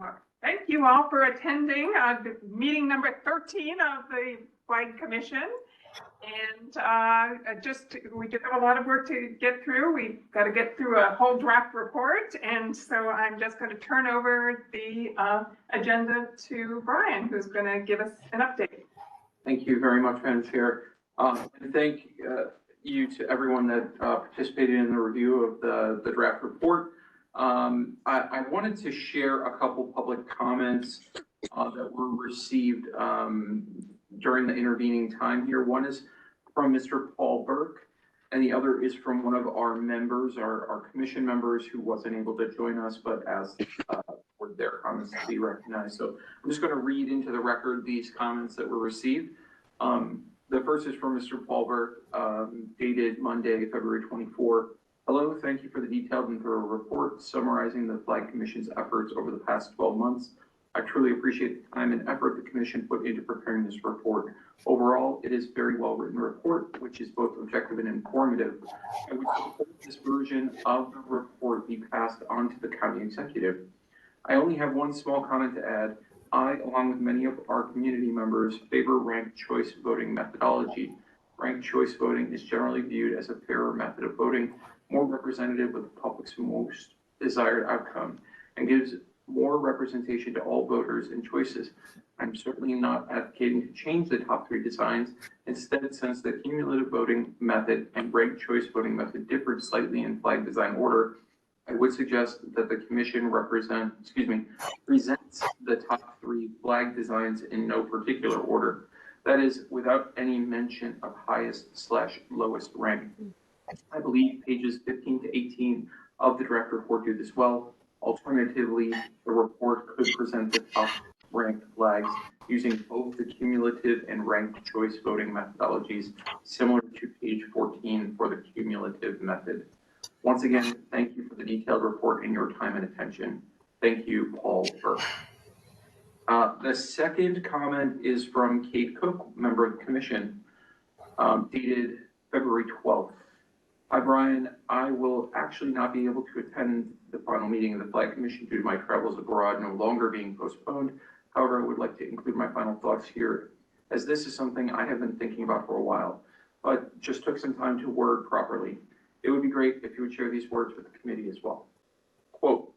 Well, thank you all for attending meeting number 13 of the Flag Commission. And we do have a lot of work to get through. We've got to get through a whole draft report. And so I'm just going to turn over the agenda to Brian, who's going to give us an update. Thank you very much, Madam Chair. And thank you to everyone that participated in the review of the draft report. I wanted to share a couple public comments that were received during the intervening time here. One is from Mr. Paul Burke, and the other is from one of our members, our commission members, who wasn't able to join us, but asked for their comments to be recognized. So I'm just going to read into the record these comments that were received. The first is from Mr. Paul Burke, dated Monday, February 24. Hello, thank you for the detailed and thorough report summarizing the Flag Commission's efforts over the past 12 months. I truly appreciate the time and effort the Commission put into preparing this report. Overall, it is a very well-written report, which is both objective and informative. I would support this version of the report be passed on to the County Executive. I only have one small comment to add. I, along with many of our community members, favor ranked choice voting methodology. Ranked choice voting is generally viewed as a fairer method of voting, more representative of the public's most desired outcome, and gives more representation to all voters and choices. I'm certainly not advocating to change the top three designs. Instead, since the cumulative voting method and ranked choice voting method differed slightly in flag design order, I would suggest that the Commission presents the top three flag designs in no particular order. That is, without any mention of highest/lowest rank. I believe pages 15 to 18 of the draft report do this well. Alternatively, the report could present the top ranked flags using both the cumulative and ranked choice voting methodologies, similar to page 14 for the cumulative method. Once again, thank you for the detailed report and your time and attention. Thank you, Paul Burke. The second comment is from Kate Cook, member of the Commission, dated February 12th. Hi, Brian. I will actually not be able to attend the final meeting of the Flag Commission due to my travels abroad no longer being postponed. However, I would like to include my final thoughts here, as this is something I have been thinking about for a while, but just took some time to word properly. It would be great if you would share these words with the committee as well. Quote,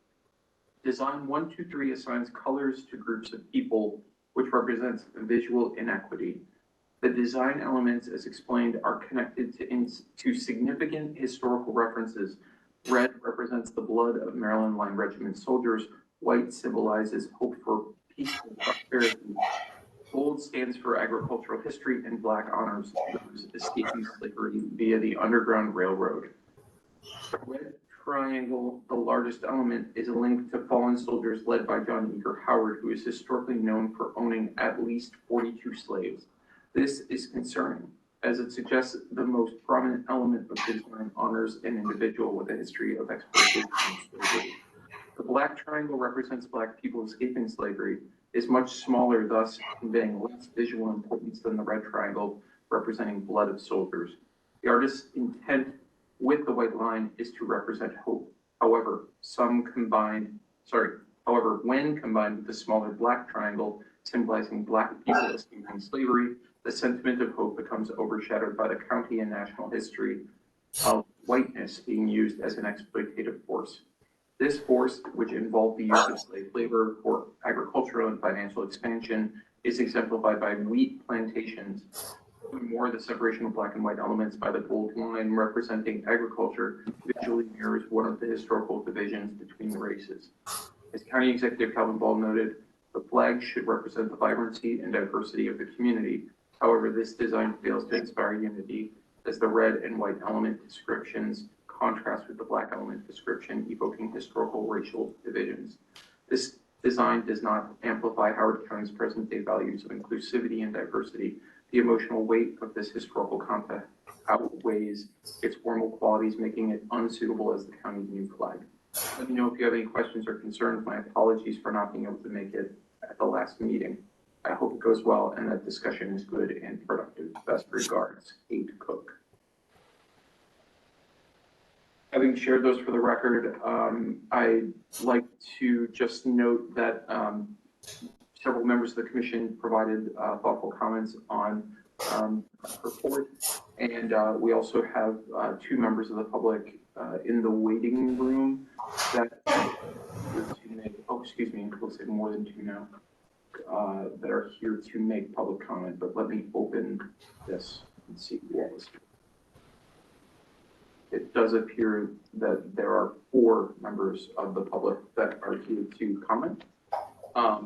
Design 123 assigns colors to groups of people, which represents visual inequity. The design elements, as explained, are connected to significant historical references. Red represents the blood of Maryland Line Regiment soldiers. White symbolizes hope for peaceful prosperity. Gold stands for agricultural history, and black honors those escaping slavery via the Underground Railroad. The red triangle, the largest element, is a link to fallen soldiers led by John Eager Howard, who is historically known for owning at least 42 slaves. This is concerning, as it suggests the most prominent element of design honors an individual with a history of exploitation and slavery. The black triangle represents black people escaping slavery, is much smaller, thus conveying less visual importance than the red triangle representing blood of soldiers. The artist's intent with the white line is to represent hope. However, when combined with the smaller black triangle symbolizing black people escaping slavery, the sentiment of hope becomes overshadowed by the county and national history of whiteness being used as an exploitative force. This force, which involved the use of slave labor for agricultural and financial expansion, is exemplified by wheat plantations. Even more, the separation of black and white elements by the gold line representing agriculture visually mirrors one of the historical divisions between the races. As County Executive Calvin Ball noted, the flag should represent the vibrancy and diversity of the community. However, this design fails to inspire unity, as the red and white element descriptions contrast with the black element description, evoking historical racial divisions. This design does not amplify Howard County's present-day values of inclusivity and diversity. The emotional weight of this historical content outweighs its formal qualities, making it unsuitable as the county's new flag. Let me know if you have any questions or concerns. My apologies for not being able to make it at the last meeting. I hope it goes well and that discussion is good and productive. Best regards, Kate Cook. Having shared those for the record, I'd like to just note that several members of the commission provided thoughtful comments on report. And we also have 2 members of the public in the waiting room that excuse me, it looks like more than 2 now, that are here to make public comment. But let me open this and see who all is here. It does appear that there are 4 members of the public that are here to comment. Are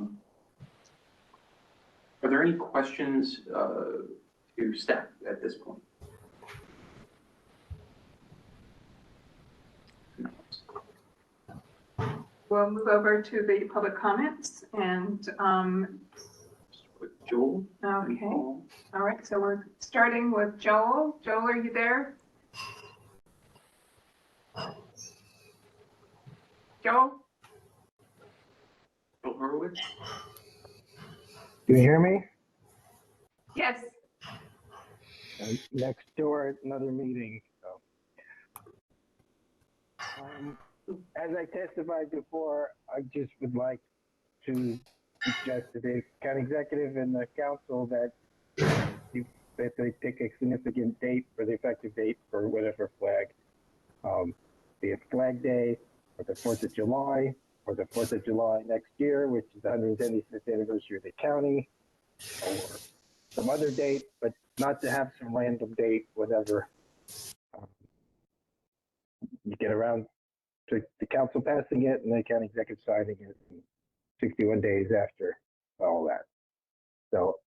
there any questions to staff at this point? No. We'll move over to the public comments and, Joel? okay. All right, so we're starting with Joel. Joel, are you there? Joel? Joel Horowitz? Do you hear me? Yes. Next door at another meeting. So. As I testified before, I just would like to suggest to the county executive and the council that that they pick a significant date for the effective date for whatever flag, be it Flag Day or the 4th of July or the 4th of July next year, which is the 175th anniversary of the county, or some other date, but not to have some random date, whatever. You get around to the council passing it and the county executive signing it 61 days after all that. So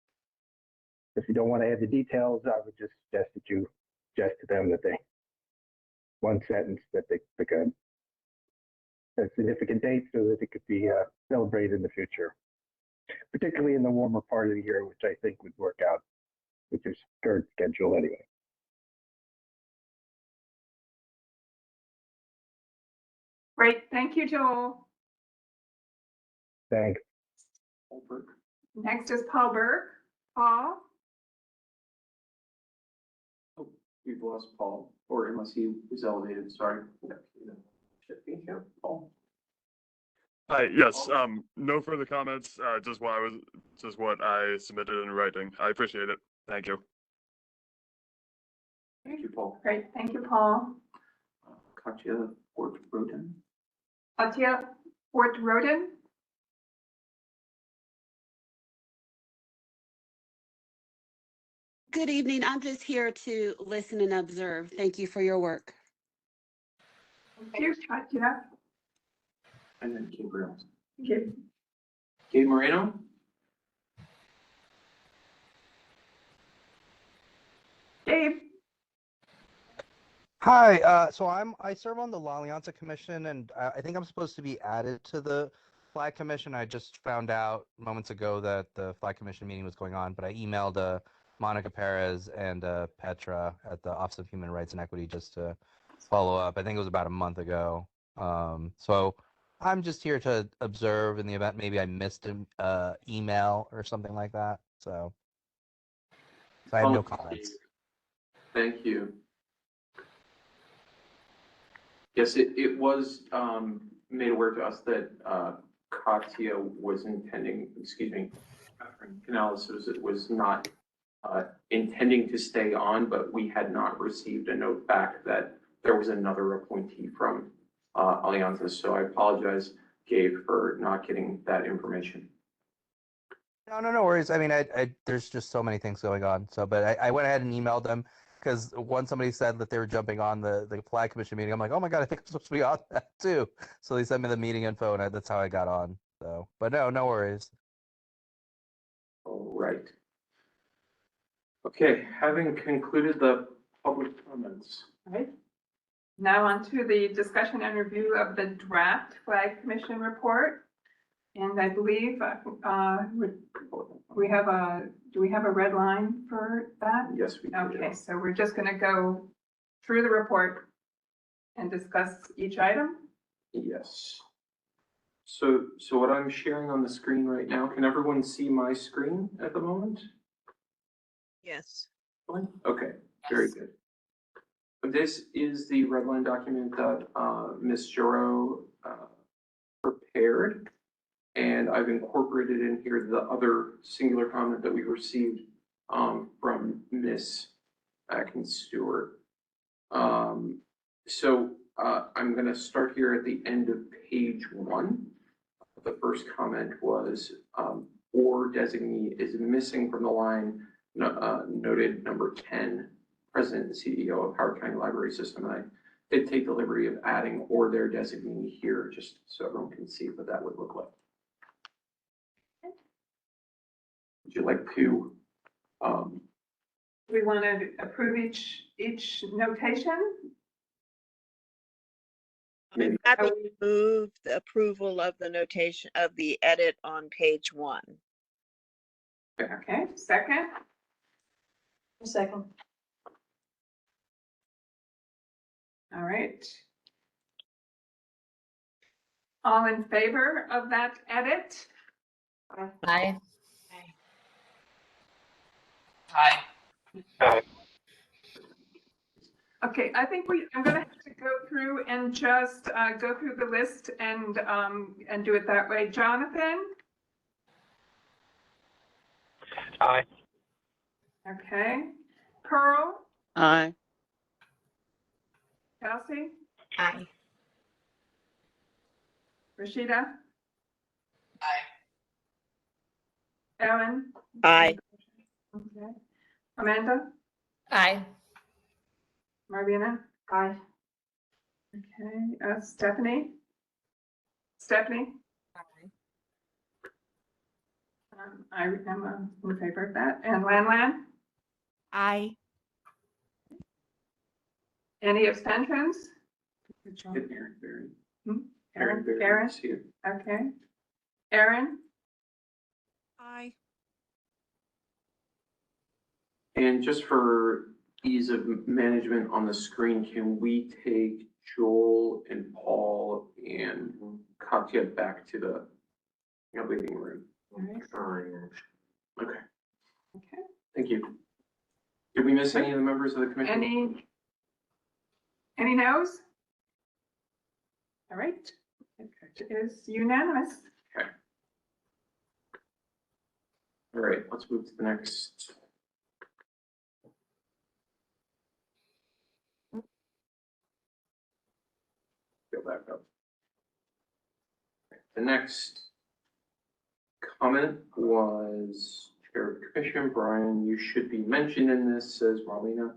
if you don't want to add the details, I would just suggest that you suggest to them that they, one sentence that they pick a significant date so that it could be celebrated in the future, particularly in the warmer part of the year, which I think would work out with your current schedule anyway. Great, thank you, Joel. Thanks. Paul Burke? Next is Paul Burke. Paul? Oh, we've lost Paul, or unless he was elevated, sorry. Should be here, Paul. Hi, yes, no further comments, just what I submitted in writing. I appreciate it. Thank you. Thank you, Paul. Great, thank you, Paul. Katya Fort-Roden? Katya Fort-Roden? Good evening. I'm just here to listen and observe. Thank you for your work. Thank you, Katya. And then Gabriel. Gabe. Gabe Moreno? Gabe? Hi, so I serve on the La Alianza Commission, and I think I'm supposed to be added to the Flag Commission. I just found out moments ago that the Flag Commission meeting was going on, but I emailed Monica Perez and Petra at the Office of Human Rights and Equity just to follow up. I think it was about a month ago. So I'm just here to observe in the event maybe I missed an email or something like that. So I have no comments. Thank you. Yes, it was made aware to us that Katya was intending, Catherine Canales was not intending to stay on, but we had not received a note back that there was another appointee from Alianza. So I apologize, Gabe, for not getting that information. No worries. I mean, there's just so many things going on. So, but I went ahead and emailed them because somebody said that they were jumping on the Flag Commission meeting. I'm like, oh my God, I think I'm supposed to be on that too. So they sent me the meeting info, and that's how I got on. So, but no worries. All right. Okay, having concluded the public comments. All right. Now on to the discussion and review of the draft Flag Commission report. And I believe we have do we have a red line for that? Yes, we do. Okay, so we're just going to go through the report and discuss each item. Yes. So what I'm sharing on the screen right now, can everyone see my screen at the moment? Yes. Okay, very good. This is the red line document that Ms. Giroux prepared. And I've incorporated in here the other singular comment that we received from Ms. Atkins Stewart. So I'm going to start here at the end of page 1. The first comment was, or designee is missing from the line noted number 10, President and CEO of Howard County Library System. And I did take the liberty of adding or their designee here, just so everyone can see what that would look like. Would you like to? We want to approve each notation? Maybe. I'm happy to move the approval of the notation of the edit on page 1. Okay, second? Second. All right. All in favor of that edit? Aye. Aye. Okay, I think I'm gonna have to go through and just go through the list and do it that way. Jonathan? Aye. Okay. Pearl? Aye. Kelsey? Aye. Rashida? Aye. Ellen? Aye. Okay. Amanda? Aye. Marlena? Aye. Okay, Stephanie? Stephanie? I am in favor of that. And Lan Lan? Aye. Any abstentions? Aaron Berry. Aaron, Berry Aaron, is here. okay. Aaron? Aye. And just for ease of management on the screen, can we take Joel and Paul and Katya back to the waiting room? All right, Okay, okay. thank you. Did we miss any of the members of the commission? Any no's? All right, it is unanimous. All right, let's move to the next. Go back up. The next comment was Chair of the Commission, Brian, you should be mentioned in this, says Marlena.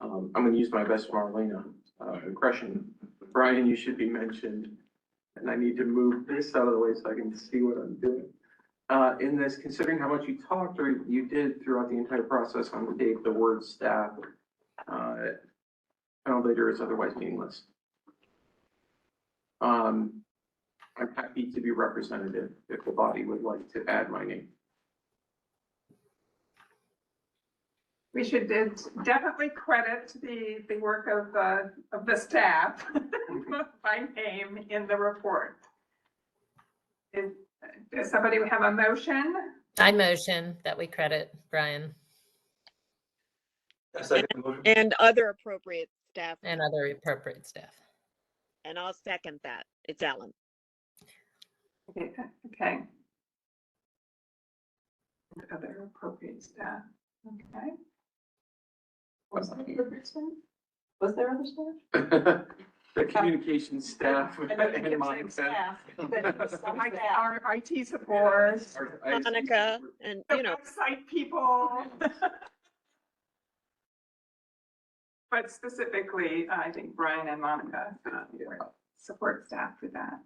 I'm going to use my best Marlena impression. Brian, you should be mentioned. And I need to move this out of the way so I can see what I'm doing. In this, considering how much you talked or you did throughout the entire process on the date, the word staff, later is otherwise meaningless. I'm happy to be representative if the body would like to add my name. We should definitely credit the work of the staff by name in the report. Does somebody have a motion? I motion that we credit Brian And other appropriate staff. and other appropriate staff. And I'll second that. It's Ellen. Okay. Other appropriate staff, okay. Was there other staff? The communication staff and Monica. Like our IT support, Monica and, the website people. But specifically, I think Brian and Monica were support staff for that.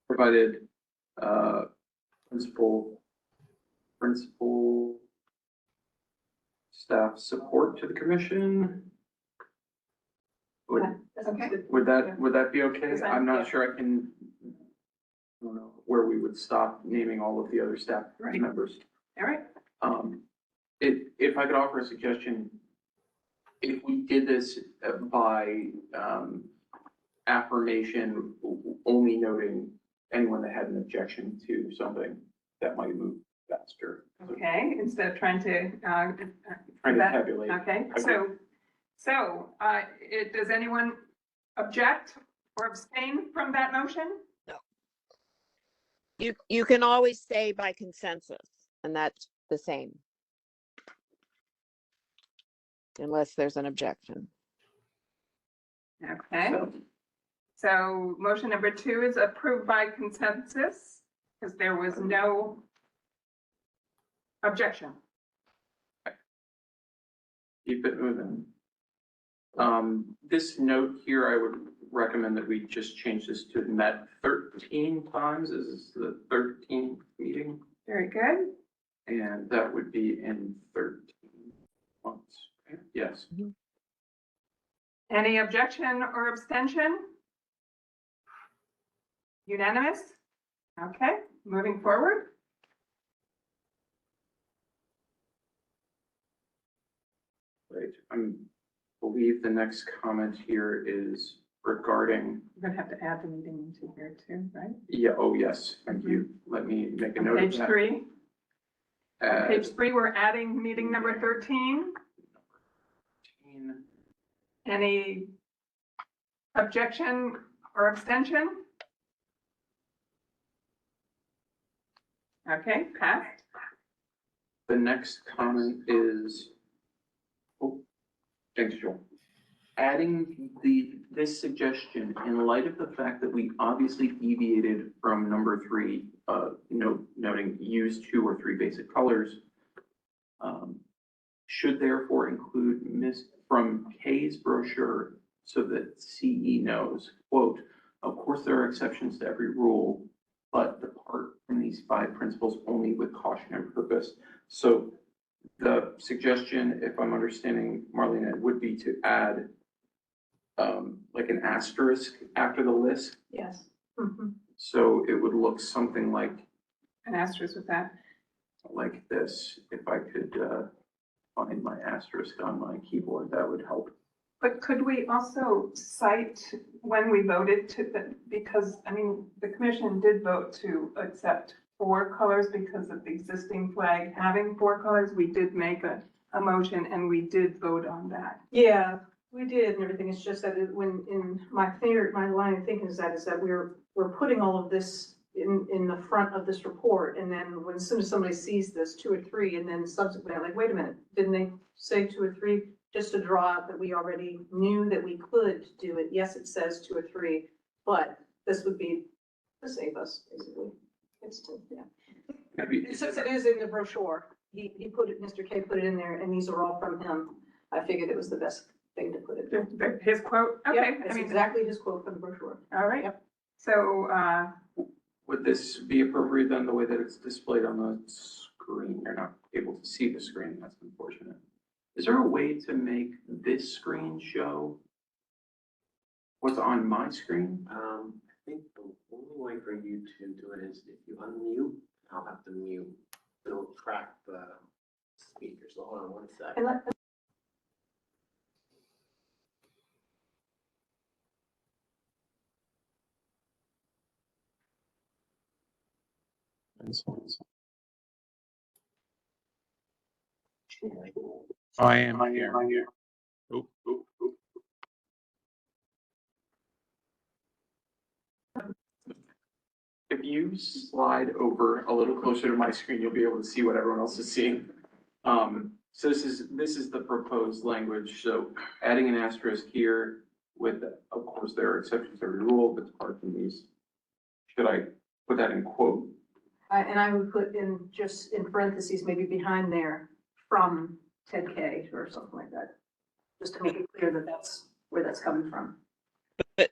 Provided principal staff support to the commission. Would that be okay? I'm not sure I don't know where we would stop naming all of the other staff Right. members. All right, If I could offer a suggestion, if we did this by affirmation, only noting anyone that had an objection to something, that might move faster. Okay, instead of trying to, Trying to that- tabulate. okay, does anyone object or abstain from that motion? You can always say by consensus, and that's the same. Unless there's an objection. Okay, so motion number 2 is approved by consensus because there was no objection. Keep it moving. This note here, I would recommend that we just change this to met 13 times. This is the 13th meeting, Very good. and that would be in 13 months. Yes. Any objection or abstention? Unanimous? Okay, moving forward. Right. I believe the next comment here is regarding, We're gonna have to add the meeting into here too, right? yeah, oh, yes, thank you. Let me make a On note of page that. 3. Add Page 3, we're adding meeting number 13. 13. Any objection or abstention? Okay, passed. The next comment is, oh, thanks, Joel. Adding this suggestion in light of the fact that we obviously deviated from number 3, noting use 2 or 3 basic colors, should therefore include from Kay's brochure so that CE knows, quote, of course, there are exceptions to every rule, but depart from these 5 principles only with caution and purpose. So the suggestion, if I'm understanding Marlena, would be to add like an asterisk after the list. Yes. Mhm. So it would look something like An asterisk with that. this. If I could find my asterisk on my keyboard, that would help. But could we also cite when we voted to, because, I mean, the commission did vote to accept 4 colors because of the existing flag having 4 colors. We did make a motion and we did vote on that. Yeah, we did and everything. It's just that when, in my line of thinking is that we're putting all of this in the front of this report. And then when, as soon as somebody sees this 2 or 3, and then subsequently, like, wait a minute, didn't they say 2 or 3? Just to draw out that we already knew that we could do it. Yes, it says 2 or 3, but this would be to save us, basically. It's to, yeah. Maybe, Since it is in the brochure, he put it, Mr. K put it in there, and these are all from him. I figured it was the best thing to put it there. His quote, okay, Yep, I that's mean, exactly his quote from the brochure. all right. Yep. So, would this be appropriate then, the way that it's displayed on the screen? You're not able to see the screen. That's unfortunate. Is there a way to make this screen show what's on my screen? I think the only way for you to do it is if you unmute, I'll have to mute. It'll track the speaker. So hold on 1 second. And let, I am here. Oop, oop, oop. If you slide over a little closer to my screen, you'll be able to see what everyone else is seeing. So this is the proposed language. So adding an asterisk here with, of course, there are exceptions to every rule, but apart from these, should I put that in quote? and I would put in, just in parentheses, maybe behind there, from Ted K or something like that. Just to make it clear that that's where that's coming from. But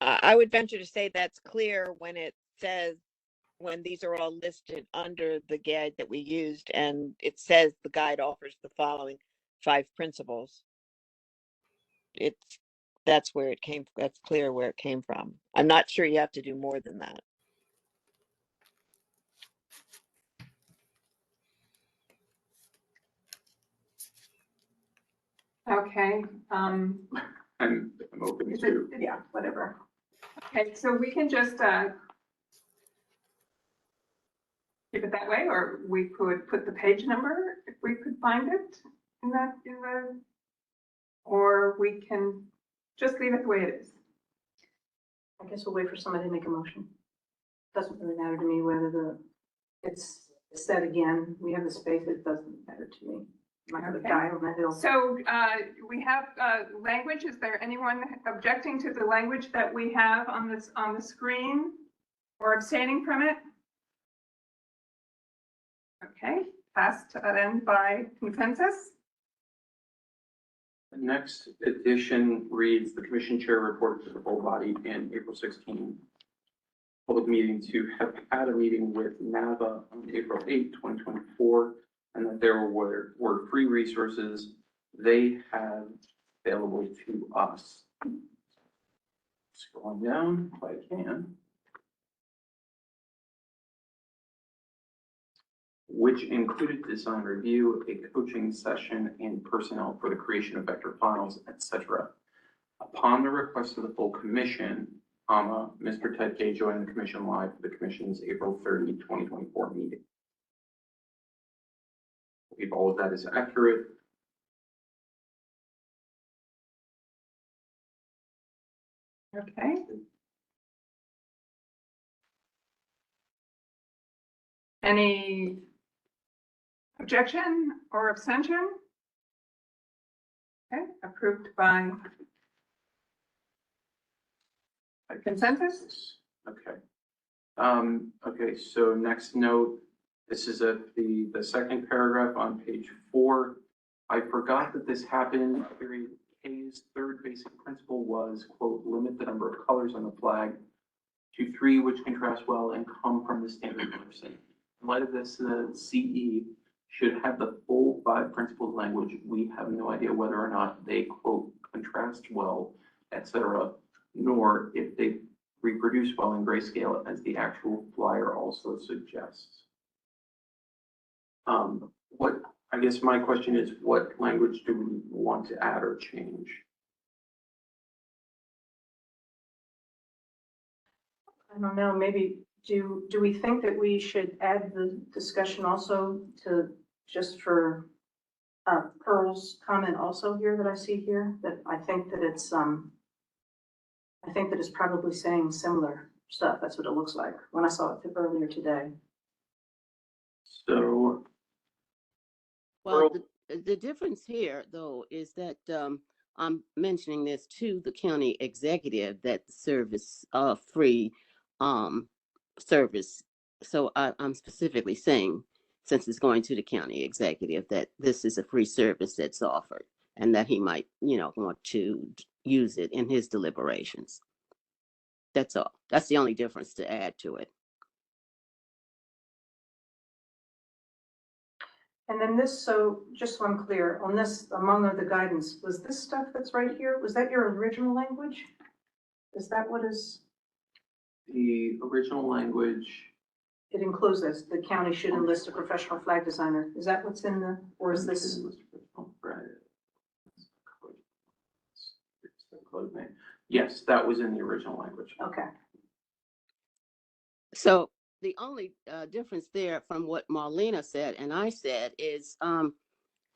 I would venture to say that's clear when it says, when these are all listed under the guide that we used, and it says the guide offers the following 5 principles. That's where it came, that's clear where it came from. I'm not sure you have to do more than that. okay, I'm open is to. it, yeah, whatever. Okay, so we can just, keep it that way, or we could put the page number if we could find it in the, or we can just leave it the way it is. I guess we'll wait for somebody to make a motion. Doesn't really matter to me whether it's said again, we have the space, it doesn't matter to me. I'm not gonna Okay. die on that hill. So we have language. Is there anyone objecting to the language that we have on the screen or abstaining from it? Okay, passed then by consensus. The next edition reads, the commission chair reported to the full body in April 16 public meeting to have had a meeting with NAVA on April 8, 2024, and that there were free resources they had available to us. Scrolling down if I can. Which included design review, a coaching session, and personnel for the creation of vector files, etc. Upon the request of the full commission, Mr. Ted Gay joined the commission live for the commission's April 30, 2024 meeting. I believe all of that is accurate. Okay. Any objection or abstention? Okay, approved by consensus. Okay. Okay, so next note, this is the second paragraph on page 4. I forgot that this happened. Period. K's third basic principle was, quote, limit the number of colors on the flag to 3 which contrast well and come from the standard color scheme. In light of this, the CE should have the full 5 principles language. We have no idea whether or not they, quote, contrast well, etc., nor if they reproduce well in grayscale as the actual flyer also suggests. I guess my question is, what language do we want to add or change? I don't know, maybe, do we think that we should add the discussion also to, just for Pearl's comment also here that I see here, that I think that it's probably saying similar stuff. That's what it looks like when I saw it earlier today. So, Well, Pearl? the difference here, though, is that I'm mentioning this to the county executive that the service, free service. So I'm specifically saying, since it's going to the county executive, that this is a free service that's offered and that he might, want to use it in his deliberations. That's all. That's the only difference to add to it. And then this, so just so I'm clear, on this, among the guidance, was this stuff that's right here, was that your original language? Is that what is, The original language, it includes this, the county should enlist a professional flag designer. Is that what's in the, or is this? Yes, that was in the original language. Okay. So the only difference there from what Marlena said and I said is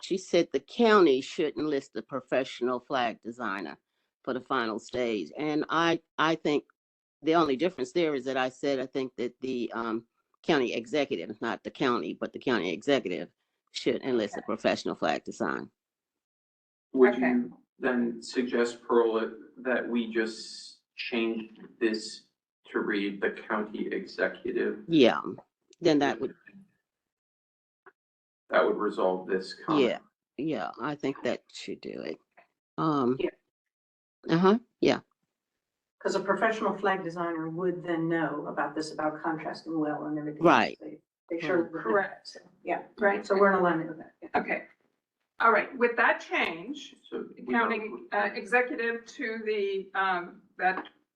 she said the county should enlist a professional flag designer for the final stage. And I think the only difference there is that I said I think that the county executive, not the county, but the county executive should enlist a professional flag design. Would Okay. you then suggest, Pearl, that we just change this to read the county executive? Yeah, then that would, resolve this comment. yeah, I think that should do it. Yeah. Yeah. Because a professional flag designer would then know about this, about contrasting well and everything. Right. They sure. Correct. So, yeah, Right. so we're in alignment with that. Yeah. Okay. All right. With that change, So county executive to the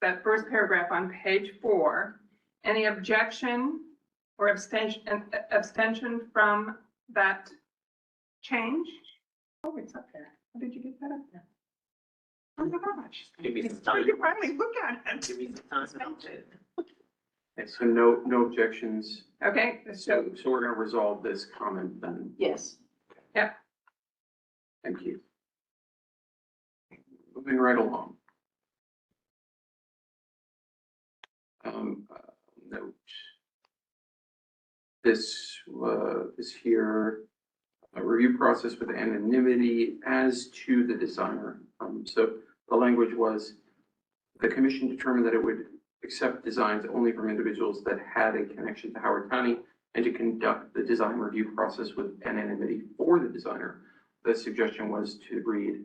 that first paragraph on page 4. Any objection or abstention from that change? Oh, it's up there. How did you get that up there? Oh my gosh. Give me some Before time. you finally look at it. Give me some time. Okay, so no objections. Okay, so, So we're gonna resolve this comment then. Yes. Thank you. Moving right along. Note. This here, a review process with anonymity as to the designer. So the language was, the commission determined that it would accept designs only from individuals that had a connection to Howard County and to conduct the design review process with anonymity for the designer. The suggestion was to read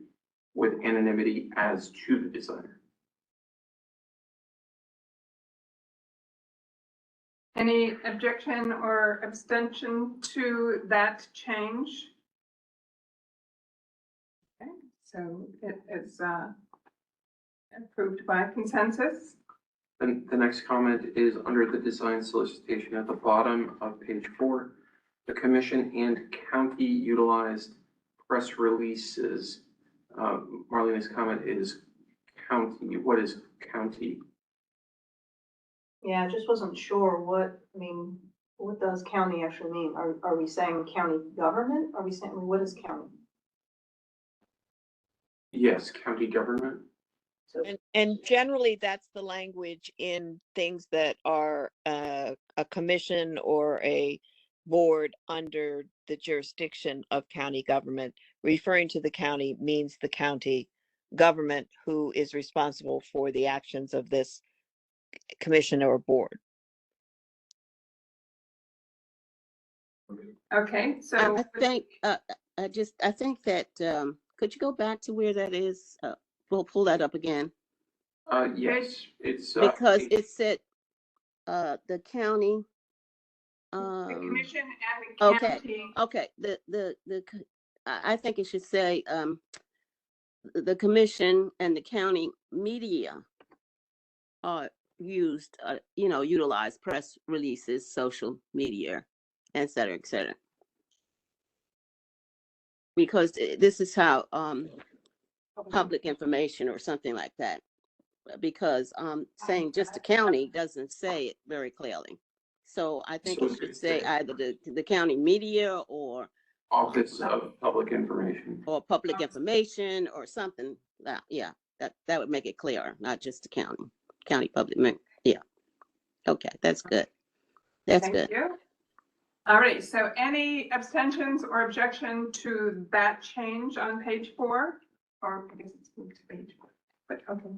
with anonymity as to the designer. any objection or abstention to that change? Okay, so it is approved by consensus. Then the next comment is under the design solicitation at the bottom of page 4. The commission and county utilized press releases. Marlena's comment is county. What is county? Yeah, I just wasn't sure what does county actually mean? Are we saying county government? Are we saying, what is county? Yes, county government. So, And generally, that's the language in things that are a commission or a board under the jurisdiction of county government. Referring to the county means the county government who is responsible for the actions of this commission or board. Okay, so I think, I think that, could you go back to where that is? We'll pull that up again. Yes, it's Because it said, the county. the commission and the Okay, county. okay, I think it should say, the commission and the county media are used, utilize press releases, social media, et cetera, et cetera. Because this is how, public information or something like that. Because, saying just the county doesn't say it very clearly. So I think So it it should could say say- either the county media or Office of Public Information. public information or something. Yeah, that would make it clearer, not just the county public. Yeah. Okay, that's good. That's good. Thank you. All right, so any abstentions or objection to that change on page 4? Or I guess it's moved to page 4, but okay,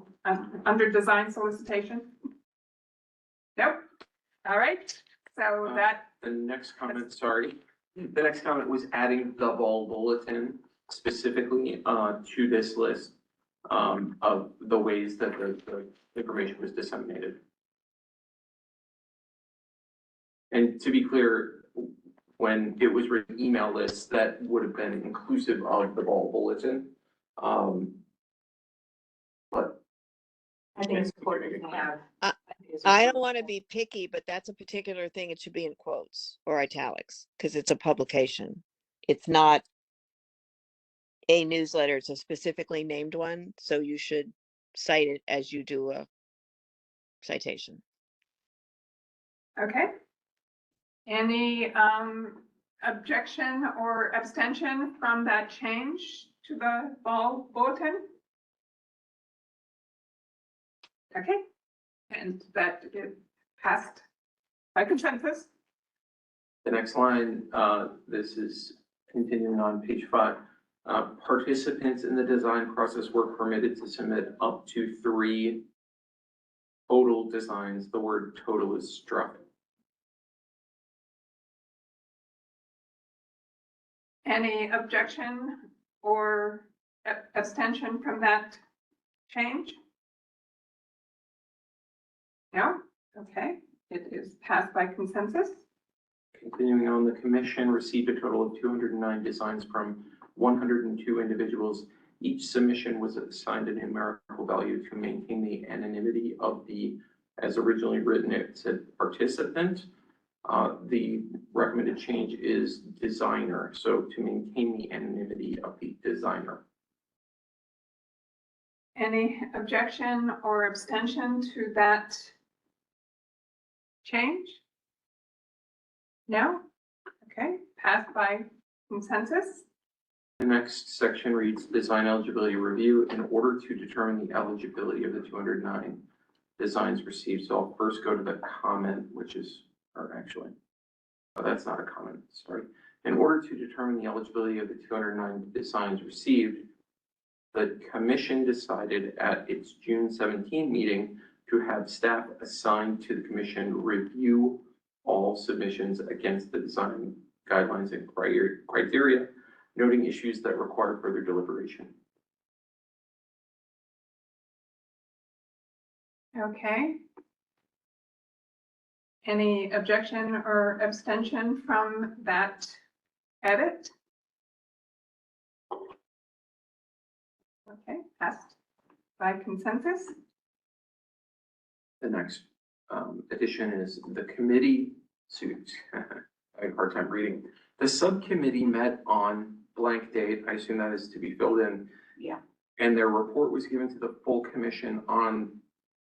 under design solicitation? Nope. All right, so that, The next comment, sorry. The next comment was adding the ball bulletin specifically to this list of the ways that the information was disseminated. And to be clear, when it was written email list, that would have been inclusive of the ball bulletin. But I think it's important to have. I don't want to be picky, but that's a particular thing. It should be in quotes or italics because it's a publication. It's not a newsletter. It's a specifically named one. So you should cite it as you do a citation. okay. Any objection or abstention from that change to the ball bulletin? Okay, and that is passed by consensus. the next line, this is continuing on page 5. Participants in the design process were permitted to submit up to 3 total designs. The word total is struck. Any objection or abstention from that change? No? Okay, it is passed by consensus. Continuing on, the commission received a total of 209 designs from 102 individuals. Each submission was assigned a numerical value to maintain the anonymity of the, as originally written, it said participant. The recommended change is designer, so to maintain the anonymity of the designer. Any objection or abstention to that change? No? Okay, passed by consensus. The next section reads design eligibility review in order to determine the eligibility of the 209 designs received. So I'll first go to the comment, which is, or actually, oh, that's not a comment, sorry. In order to determine the eligibility of the 209 designs received, the commission decided at its June 17 meeting to have staff assigned to the commission review all submissions against the design guidelines and criteria, noting issues that require further deliberation. Okay. Any objection or abstention from that edit? Okay, passed by consensus. The next addition is the committee suit. I had a hard time reading. The subcommittee met on blank date. I assume that is to be filled in. Yeah. And their report was given to the full commission on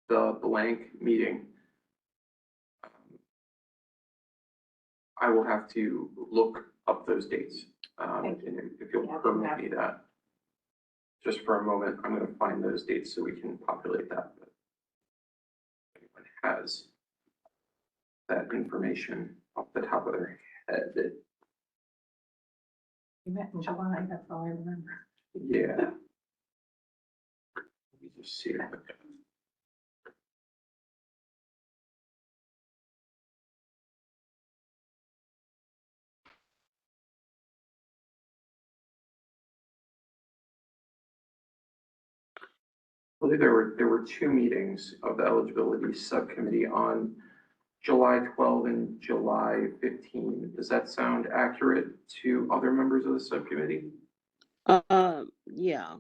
the blank meeting. I will have to look up those dates. Thank you. And if you'll Yeah, permit me that. Just for a moment, I'm going to find those dates so we can populate that. But if anyone has that information off the top of their head. We met in July, that's all I remember. Yeah. Let me just see. I believe there were two meetings of the eligibility subcommittee on July 12 and July 15. Does that sound accurate to other members of the subcommittee? Yeah.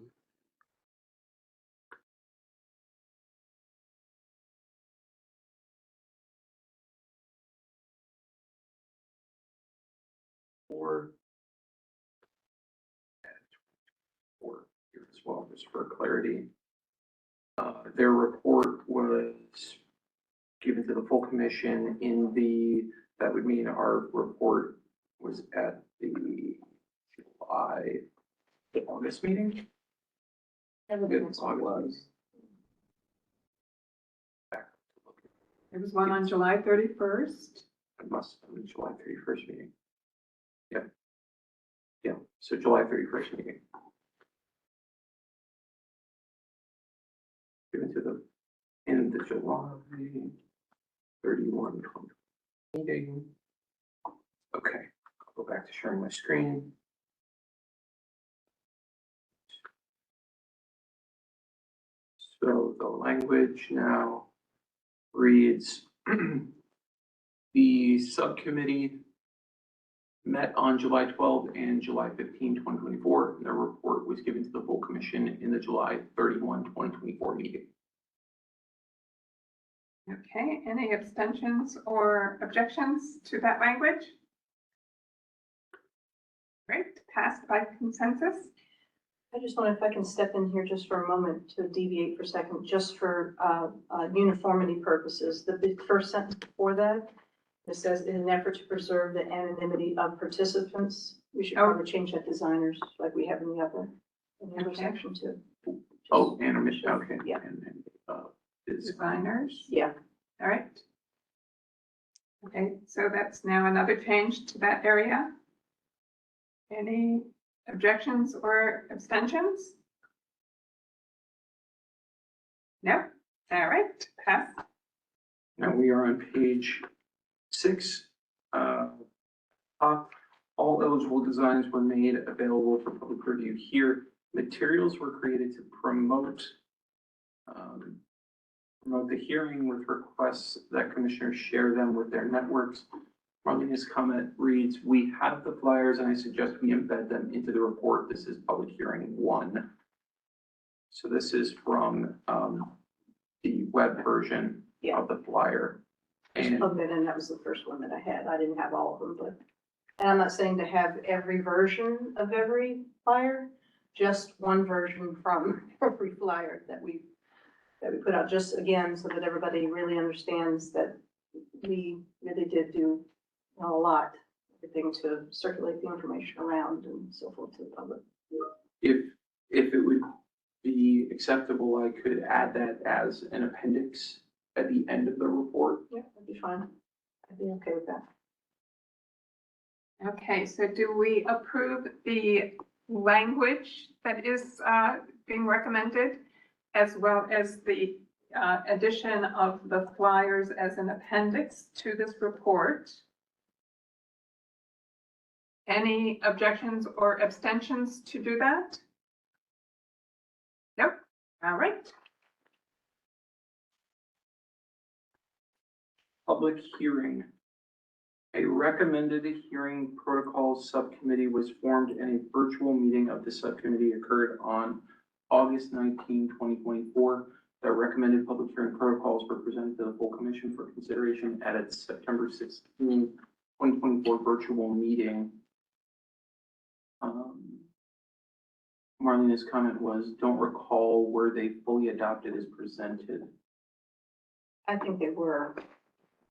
Or here as well, just for clarity. Their report was given to the full commission in the, that would mean our report was at the August meeting? August. There was one on July 31st. It must have been July 31st meeting. Yeah. Yeah, so July 31st meeting. Given to the, in the July 31 meeting. Okay, I'll go back to sharing my screen. So the language now reads, the subcommittee met on July 12 and July 15, 2024. Their report was given to the full commission in the July 31, 2024 meeting. Okay, any abstentions or objections to that language? Great, passed by consensus. I just wonder if I can step in here just for a moment to deviate for a second, just for uniformity purposes. The big first sentence before that, it says, in an effort to preserve the anonymity of participants, we should probably change that designers, like we have in the other Okay. section too. Oh, animation, okay. Yeah. And Designers. Yeah. All right. Okay, so that's now another change to that area. Any objections or abstentions? No? All right, pass. now we are on page 6. All eligible designs were made available for public review here. Materials were created to promote the hearing with requests that commissioners share them with their networks. Marlena's comment reads, we have the flyers and I suggest we embed them into the report. This is public hearing 1. So this is from the web version of the flyer. Just And plugged that in, that was the first one that I had. I didn't have all of them, but, and I'm not saying to have every version of every flyer, just one version from every flyer that we put out, just again, so that everybody really understands that we really did do a lot, everything to circulate the information around and so forth to the public. If it would be acceptable, I could add that as an appendix at the end of the report. Yeah, that'd be fine. I'd be okay with that. Okay, so do we approve the language that is being recommended, as well as the addition of the flyers as an appendix to this report? Any objections or abstentions to do that? Nope. All right. Public hearing. A recommended hearing protocol subcommittee was formed and a virtual meeting of the subcommittee occurred on August 19, 2024. The recommended public hearing protocols were presented to the full commission for consideration at its September 16, 2024 virtual meeting. Marlena's comment was, don't recall, were they fully adopted as presented? I think they were.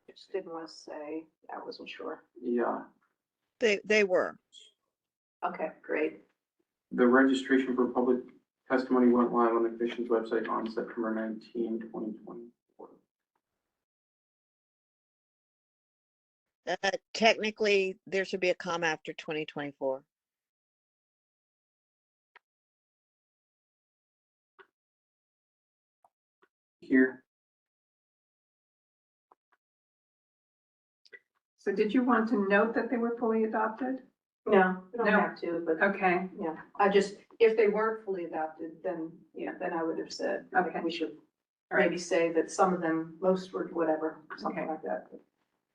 Just didn't want to say, I wasn't sure. Yeah. They were. Okay, great. The registration for public testimony went live on the commission's website on September 19, 2024. Technically, there should be a comma after 2024. Here. So did you want to note that they were fully adopted? No, we don't No. have to, but Okay, yeah, I just, if they weren't fully adopted, then, yeah, then I would have said, I think Okay. we should all right. maybe say that some of them, most were whatever, something Okay. like that.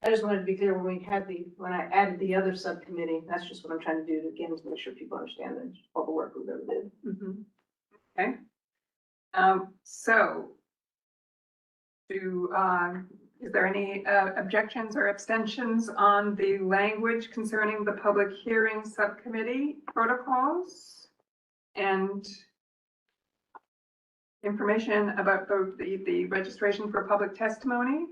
I just wanted to be clear, when I added the other subcommittee, that's just what I'm trying to do, again, to make sure people understand that all the work we really did. Mhm. Okay. So is there any objections or abstentions on the language concerning the public hearing subcommittee protocols and information about the registration for public testimony?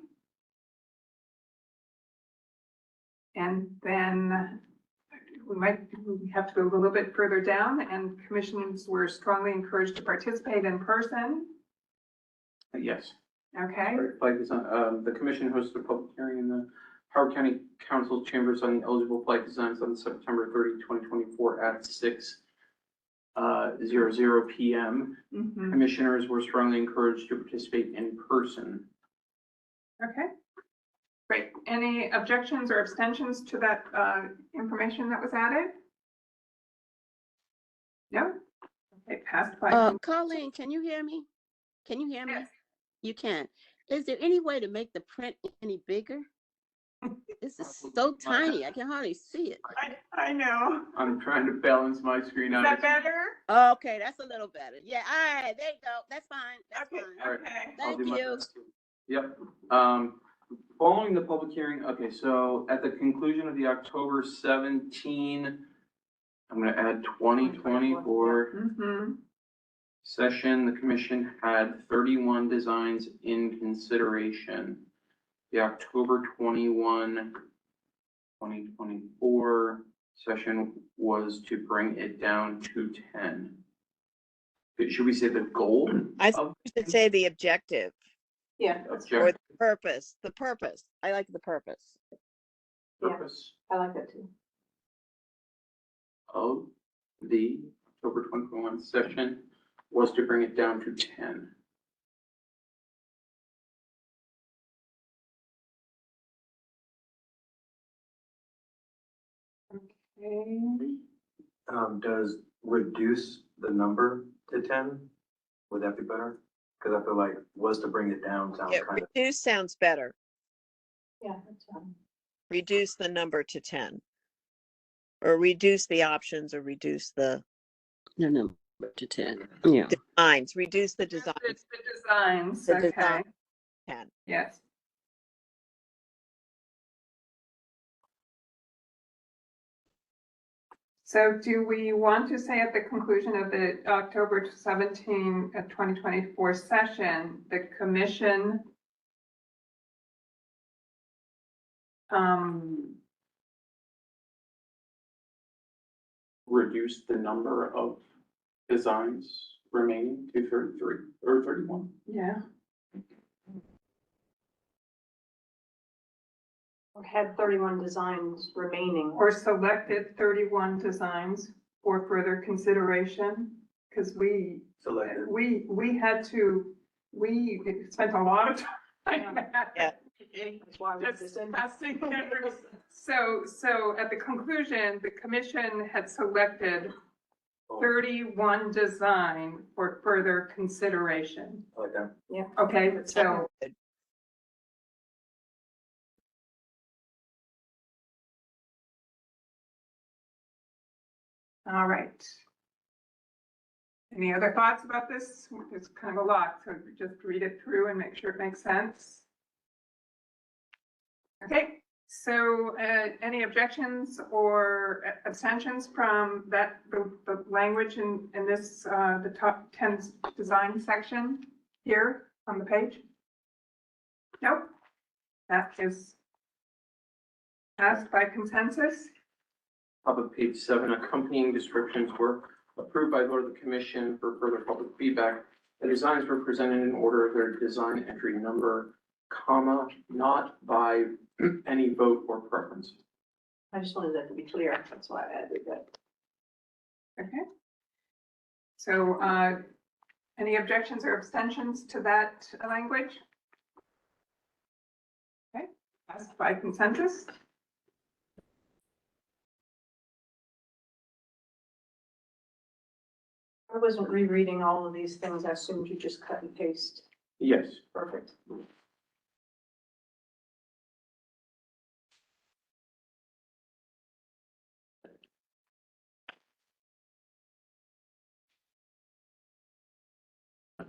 And then we have to go a little bit further down, and commissioners were strongly encouraged to participate in person. Yes. Okay, Flag design, the commission hosted a public hearing in the Howard County Council chambers on the eligible flag designs on September 30, 2024 at 6:00 p.m. mhm, Commissioners were strongly encouraged to participate in person. okay. Great. Any objections or abstentions to that information that was added? No? Okay, passed by. Colleen, can you hear me? Can you hear me? Yes. You can. Is there any way to make the print any bigger? This is so tiny, I can hardly see it. I know. I'm trying to balance my screen Is out. that better? Okay, that's a little better. Yeah, all right, there you go. That's fine. That's Okay, fine. All right. okay. I'll do Thank my you. best. Yep. Following the public hearing, okay, so at the conclusion of the October 17, I'm gonna add 2024 Mm-hmm. session, the commission had 31 designs in consideration. The October 21, 2024 session was to bring it down to 10. Should we say the goal? I of should say the objective Yeah, that's or objective the purpose. The purpose. I like the purpose. purpose I like that too. of the October 2021 session was to bring it down to 10. Okay. Does reduce the number to 10? Would that be better? Because I feel like was to bring it down sounds Yeah, kind of, reduce sounds better. Yeah, that's fine. Reduce the number to 10. Or reduce the options or reduce the No, number to 10. Yeah. designs. Reduce the design It's the designs, The okay, design. to 10. yes. So do we want to say at the conclusion of the October 17, 2024 session, the commission Reduce the number of designs remaining to 33 or 31. Yeah. Or had 31 designs remaining. Or selected 31 designs for further consideration, because we had to, we spent a lot of time. Yeah. That's why we Just passing through. So at the conclusion, the commission had selected 31 design for further consideration. I like that. Yeah. Okay, so. All right. Any other thoughts about this? It's kind of a lot, so just read it through and make sure it makes sense. Okay, so any objections or abstentions from that, the language in this, the top 10 design section here on the page? Nope. That is passed by consensus. Top of page 7, accompanying descriptions were approved by the Board of the Commission for further public feedback. The designs were presented in order of their design entry number, comma, not by any vote or preference. I just wanted that to be clear. That's why I added that. Okay. So, any objections or abstentions to that language? Okay, passed by consensus. I wasn't rereading all of these things. I assumed you just cut and paste. Yes. Perfect.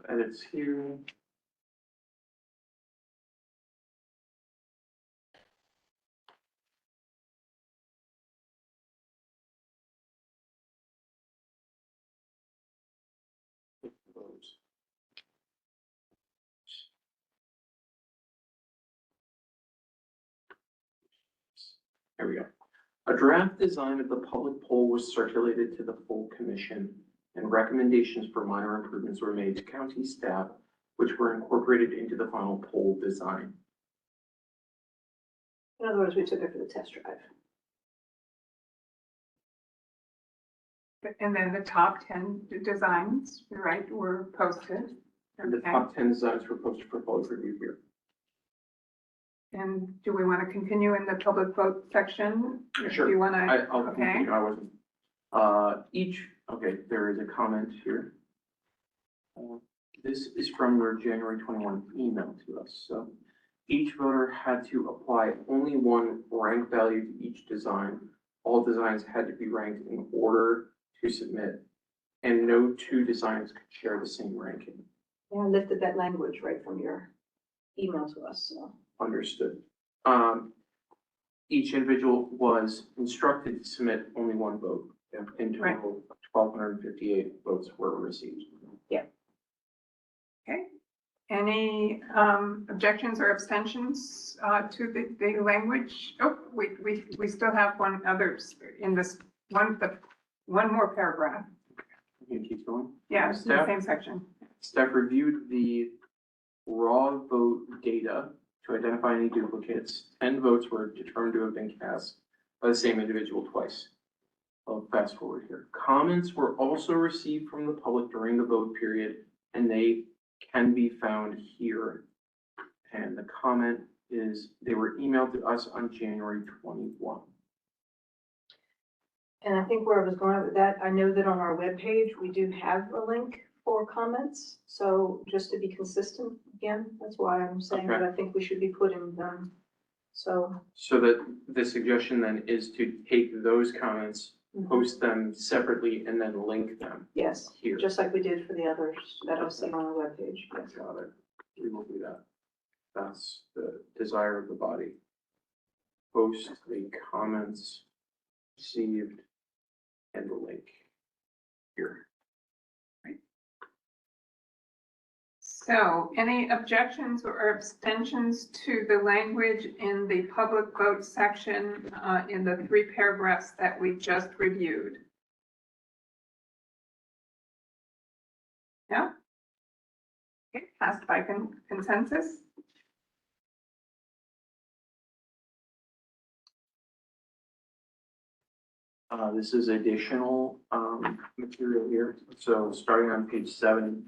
Edits here. There we go. A draft design of the public poll was circulated to the full commission, and recommendations for minor improvements were made to county staff, which were incorporated into the final poll design. In other words, we took it for the test drive. And then the top 10 designs, right, were posted. And the Okay. top 10 designs were posted for public review here. And do we want to continue in the public vote section? Sure. Do you want to? I'll Okay. continue, I wasn't. Okay, there is a comment here. This is from your January 21 email to us, so. Each voter had to apply only one rank value to each design. All designs had to be ranked in order to submit, and no two designs could share the same ranking. Yeah, I lifted that language right from your email to us, so. Understood. Each individual was instructed to submit only one vote. In Right. total, 1,258 votes were received. Okay. Any objections or abstentions to the language? Oh, we still have one others in this one more paragraph. You can keep going. Yeah, it's in the Staff? same section. Staff reviewed the raw vote data to identify any duplicates. 10 votes were determined to have been cast by the same individual twice. I'll fast forward here. Comments were also received from the public during the vote period, and they can be found here. And the comment is, they were emailed to us on January 21. And I think where I was going with that, I know that on our webpage, we do have a link for comments. So just to be consistent, again, that's why I'm saying that I think we should be putting them. So, So that the suggestion then is to take those comments, post them separately, and then link them yes, here. just like we did for the others that I've seen on our webpage. Yes. Got it. We will do that. That's the desire of the body. Post the comments received and the link here. So any objections or abstentions to the language in the public vote section in the 3 paragraphs that we just reviewed? No? Okay, passed by consensus. This is additional material here. So starting on page 7,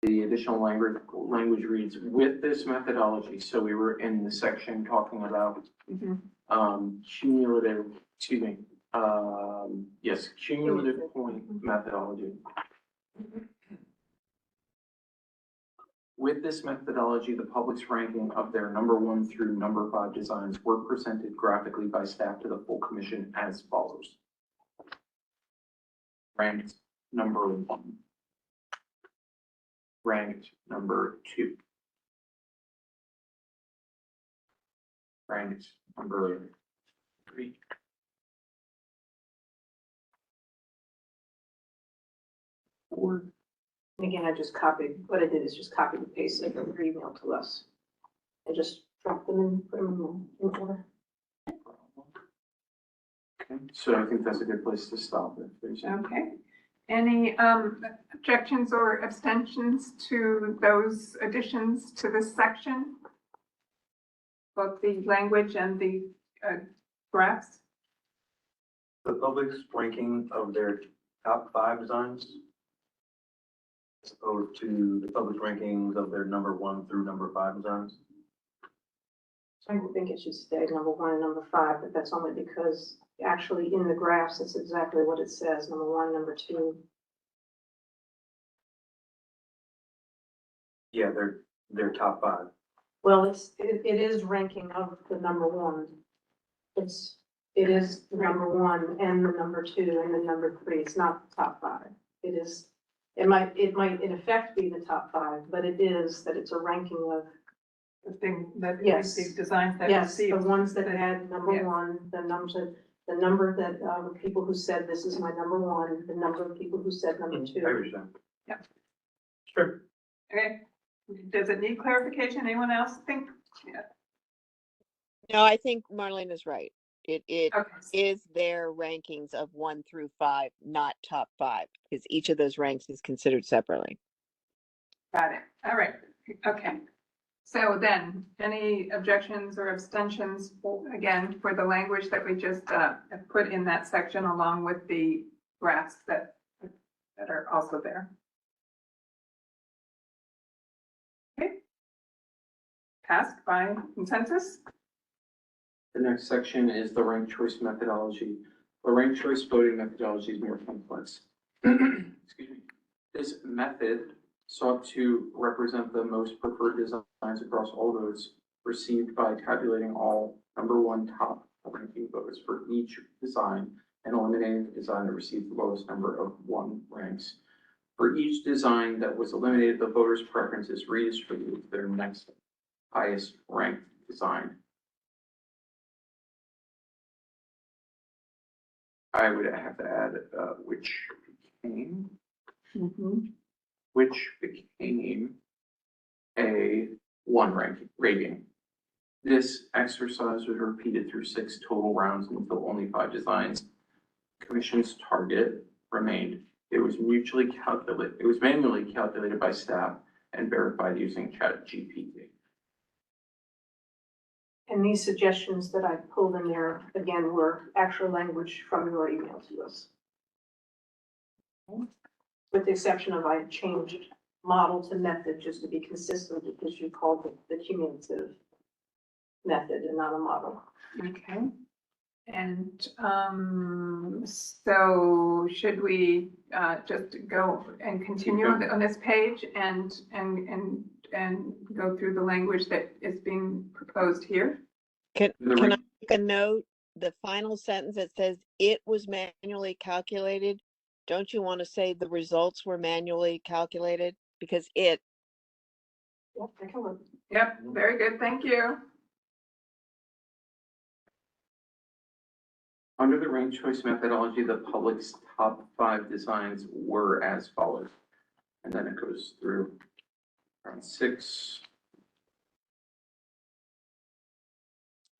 the additional language reads, with this methodology. So we were in the section talking about cumulative, excuse me, yes, cumulative point methodology. With this methodology, the public's ranking of their number 1 through number 5 designs were presented graphically by staff to the full commission as follows. Ranked number 1. Ranked number 2. Ranked number 3. Four. And again, I just copied, what I did is just copy and paste it from your email to us. I just dropped them in, put them in order. Okay, so I think that's a good place to stop it. Okay. Any objections or abstentions to those additions to this section? Both the language and the graphs? The public's ranking of their top 5 designs as opposed to the public rankings of their number 1 through number 5 designs. I think it should stay number 1 and number 5, but that's only because actually in the graphs, it's exactly what it says, number 1, number 2. Yeah, they're top 5. Well, it is ranking of the number 1. It is number 1 and the number 2 and the number 3. It's not the top 5. It might in effect be the top 5, but it is that it's a ranking of The thing that Yes. the designs that yes, the received. ones that had number Yeah. 1, the number that the people who said this is my number 1, the number of people who said number 2. I understand. Yep. Sure. Okay. Does it need clarification? Anyone else think? Yeah. No, I think Marlene is right. It Okay. is their rankings of 1 through 5, not top 5, because each of those ranks is considered separately. Got it. All right. Okay. So then, any objections or abstentions, again, for the language that we just put in that section along with the graphs that are also there? Okay. Passed by consensus? The next section is the ranked choice methodology. The ranked choice voting methodology is more complex. Excuse me. This method sought to represent the most preferred designs across all votes received by tabulating all number 1 top ranking votes for each design and eliminating the design that received the lowest number of 1 ranks. For each design that was eliminated, the voters' preferences redistributed to their next highest ranked design. I would have to add which became a 1 rating. This exercise was repeated through 6 total rounds until only 5 designs. Commission's target remained. It was manually calculated by staff and verified using ChatGPT. And these suggestions that I pulled in there, again, were actual language from your email to us. With the exception of I changed model to method just to be consistent because you called it the cumulative method and not a model. Okay. And so should we just go and continue on this page and go through the language that is being proposed here? Can I make a note? The final sentence that says it was manually calculated. Don't you want to say the results were manually calculated? Because it. Yep, I can look. Yep, very good, thank you. Under the ranked choice methodology, the public's top 5 designs were as follows. And then it goes through. Round 6.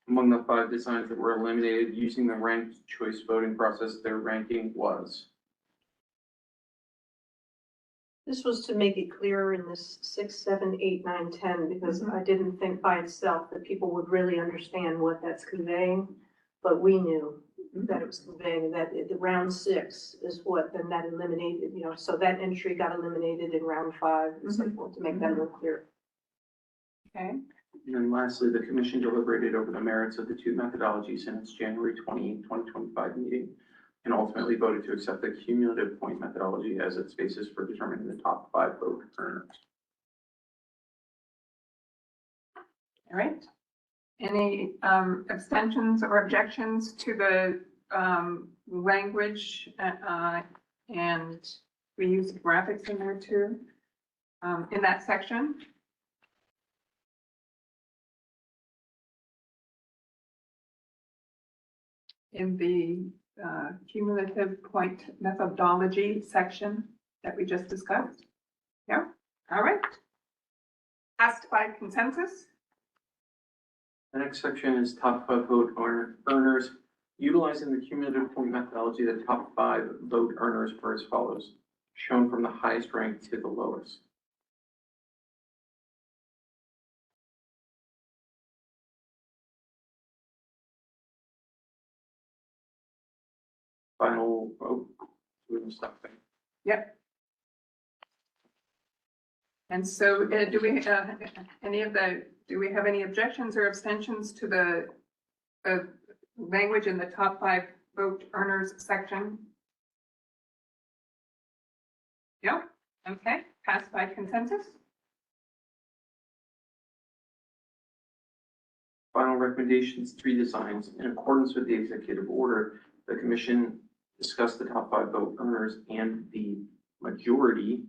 Among the 5 designs that were eliminated using the ranked choice voting process, their ranking was. This was to make it clearer in this 6, 7, 8, 9, 10, because I didn't think by itself that people would really understand what that's conveying. But we knew that it was conveying that the round 6 is what, then that eliminated, so that entry got eliminated in round 5 and so forth to make that a little clearer. Okay, And then lastly, the commission deliberated over the merits of the 2 methodologies in its January 28, 2025 meeting, and ultimately voted to accept the cumulative point methodology as its basis for determining the top 5 vote earners. all right. Any abstentions or objections to the language? And we use graphics in there too, in that section. In the cumulative point methodology section that we just discussed. Yeah, all right. Passed by consensus. The next section is top 5 vote earners. Utilizing the cumulative point methodology, the top 5 vote earners were as follows, shown from the highest rank to the lowest. Final vote. We will stop there. Yep. And so do we have any objections or abstentions to the language in the top 5 vote earners section? Yep. Okay, passed by consensus. Final recommendations, 3 designs. In accordance with the executive order, the commission discussed the top 5 vote earners and the majority.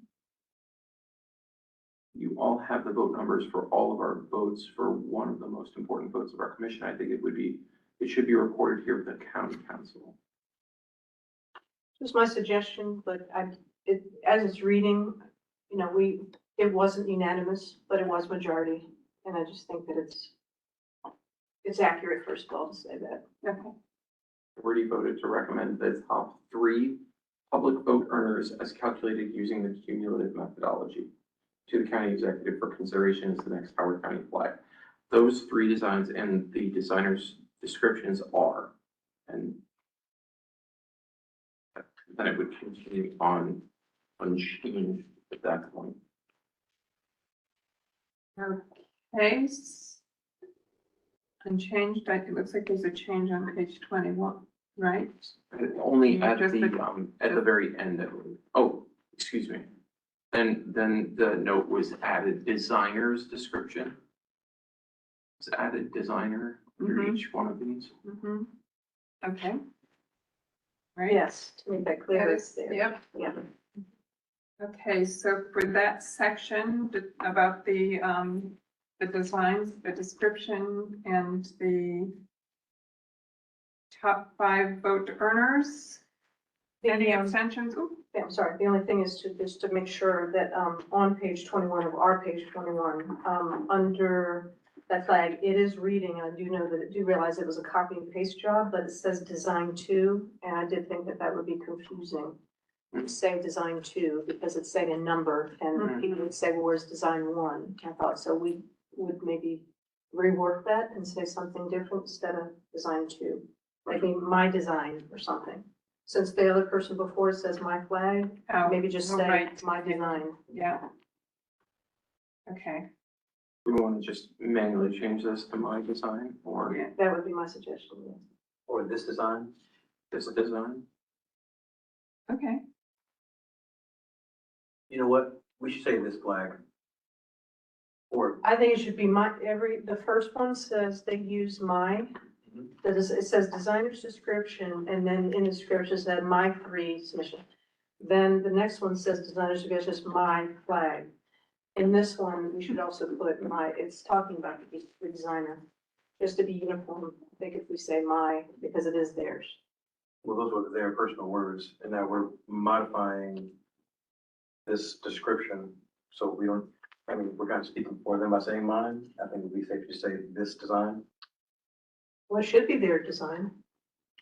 You all have the vote numbers for all of our votes for one of the most important votes of our commission. I think it should be reported here with the county council. Just my suggestion, but as it's reading, it wasn't unanimous, but it was majority. And I just think that it's accurate, first of all, to say that. Okay. Already voted to recommend the top 3 public vote earners as calculated using the cumulative methodology to the county executive for consideration as the next Howard County flag. Those 3 designs and the designers' descriptions are, and then it would continue on unchanged at that point. Okay. Unchanged, it looks like there's a change on page 21, right? Only at Just the very end, I believe. Oh, excuse me. Then the note was added designer's description. It's added designer for each one of these. Mm-hmm. Okay. Right. Yes, to make that clear, it's there. Yep. Yeah. Okay, so for that section about the designs, the description, and the top 5 vote earners, any abstentions? Ooh, Yeah, I'm sorry. The only thing is to make sure that, on page 21 of our page 21, under that flag, it is reading, and I do know that I do realize it was a copy and paste job, but it says design 2, and I did think that would be confusing. To say design 2, because it's saying a number, and people would say, well, where's design 1? I thought, so we would maybe rework that and say something different instead of design 2. Maybe my design or something. Since the other person before says my flag, maybe just say right. my design. Yeah. Okay. We want to just manually change this to my design or Yeah. That would be my suggestion, yes. Or this design. this design. Okay. You know what? We should say this flag. Or, I think it should be the first one says they use my, that is, it says designer's description, and then in the description it said my 3 submission. Then the next one says designer's description is my flag. In this one, we should also put it's talking about the designer, just to be uniform. I think if we say my, because it is theirs. well, those were their personal words, and now we're modifying this description, so we don't I mean, we're kind of speaking for them by saying mine. I think it'd be safe to say this design. Well, it should be their design.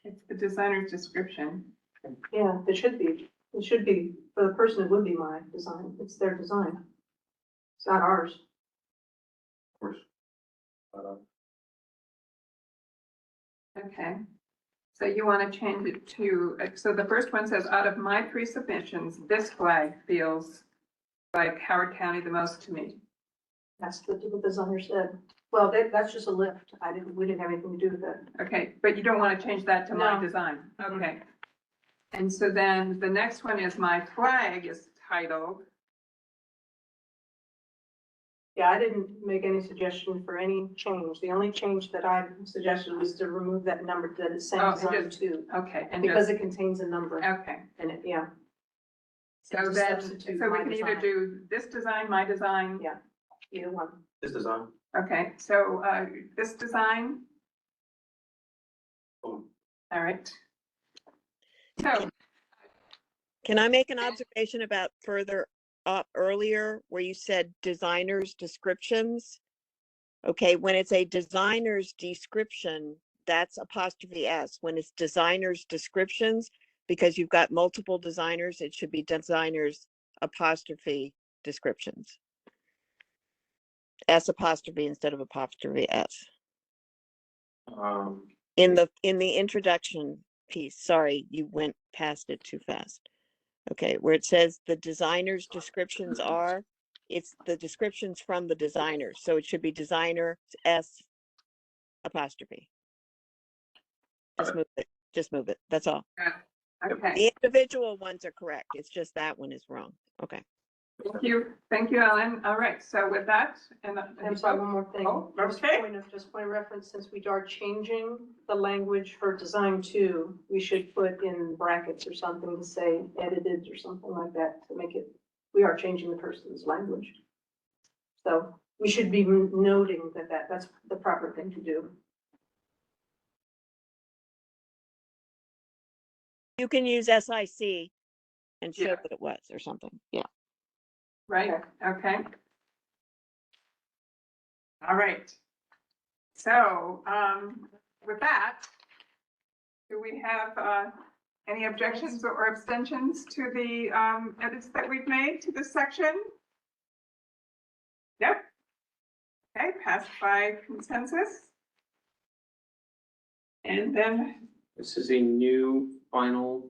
It's the designer's description. Yeah, it should be. It should be, for the person, it would be my design. It's their design. It's not ours. Of course. But, Okay. So you want to change it to, so the first one says, out of my 3 submissions, this flag feels like Howard County the most to me. That's what the designer said. Well, that's just a lift. We didn't have anything to do with that. Okay, but you don't want to change that to my No. design. Okay. And so then the next one is my flag is titled. Yeah, I didn't make any suggestion for any change. The only change that I suggested was to remove that number that is saying Oh, and design just- 2, Okay, and because just, it contains a number okay. in it, yeah. So Just then, substitute so we my can either design. do this design, my design. Yeah, either one. this design. Okay, so, this design, Boom. all right. So, Can I make an observation about further up earlier where you said designers descriptions? Okay, when it's a designer's description, that's apostrophe S. When it's designers descriptions, because you've got multiple designers, it should be designers apostrophe descriptions. S apostrophe instead of apostrophe S. In the introduction piece, sorry, you went past it too fast. Okay, where it says the designer's descriptions are, it's the descriptions from the designer. So it should be designer S apostrophe. Just move it. Just move it. That's all. okay, The individual ones are correct. It's just that one is wrong. Okay. thank you, Ellen. All right, so with that, and. I'm sorry, one more thing. Oh, Just okay. point of reference, since we are changing the language for design 2, we should put in brackets or something to say edited or something like that to make it, we are changing the person's language. So we should be noting that's the proper thing to do. You can use SIC and show Yeah. that it was or something. Yeah. Right, okay. All right. So, with that, do we have, any objections or abstentions to the, edits that we've made to this section? Yep. Okay, passed by consensus. And then, This is a new final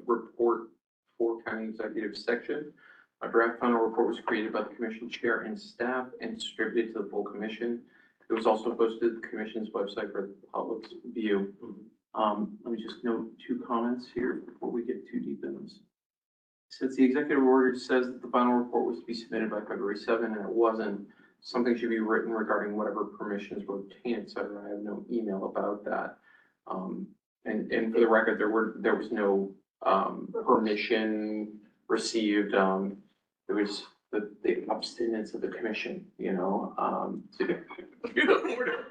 report for county executive section. A draft final report was created by the commission chair and staff and distributed to the full commission. It was also posted to the commission's website for the public's view. Let me just note 2 comments here before we get too deep in this. Since the executive order says that the final report was to be submitted by February 7 and it wasn't, something should be written regarding whatever permissions were obtained, et cetera. I have no email about that. And for the record, there was no permission received. It was the abstinence of the commission, you know, to do the order.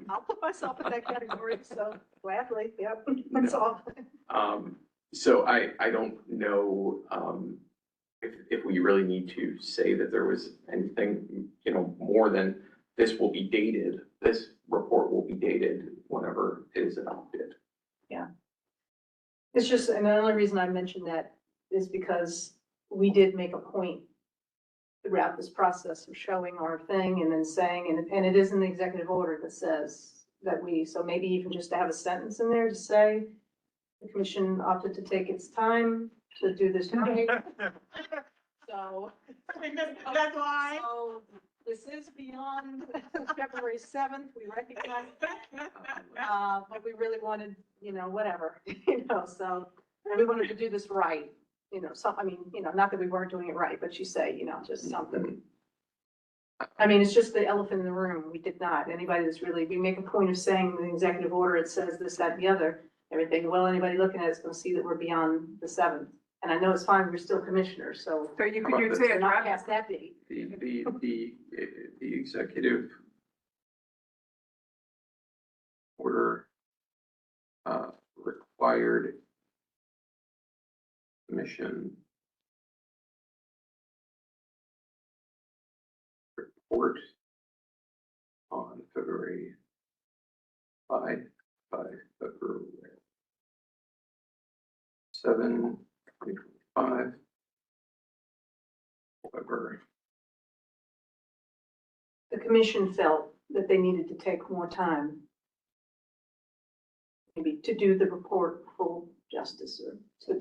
I'll put myself in that category, so gladly, yep, that's all. So I don't know, if we really need to say that there was anything, you know, more than this will be dated, this report will be dated whenever it is adopted. Yeah. It's just, and the only reason I mentioned that is because we did make a point throughout this process of showing our thing and then saying, and it is in the executive order that says that so maybe even just to have a sentence in there to say, the commission opted to take its time to do this. So. That's why. So this is beyond February 7th, we recognize that. But we really wanted, whatever, so, and we wanted to do this right, I mean, not that we weren't doing it right, but you say, just something. I mean, it's just the elephant in the room. We did not. Anybody that's really, we make a point of saying in the executive order, it says this, that, and the other, everything. Well, anybody looking at it's going to see that we're beyond the 7th. And I know it's fine, we're still commissioners, so. So you could say We're a not draft, past that date. The executive order required commission report on February by February 7, 2025. However, The commission felt that they needed to take more time, maybe to do the report full justice, or to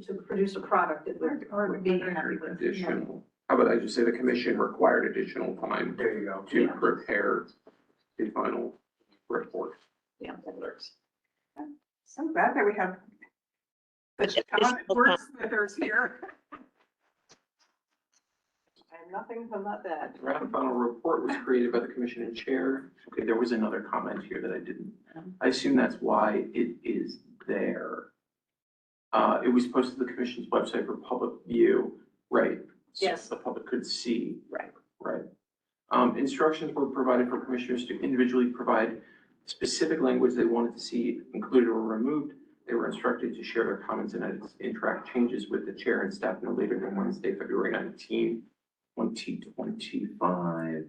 to produce a product that would be happy with. additional, how about I just say the commission required additional time There you go. to Yeah. prepare the final report. Yeah, that works. So glad that we have such talented wordsmithers here. And nothing from not bad. The draft final report was created by the commission and chair. Okay, there was another comment here that I didn't. I assume that's why it is there. It was posted to the commission's website for public view, right? So Yes. the public could see. Right. Right. Instructions were provided for commissioners to individually provide specific language they wanted to see included or removed. They were instructed to share their comments and edits, interact changes with the chair and staff no later than Wednesday, February 19, 2025.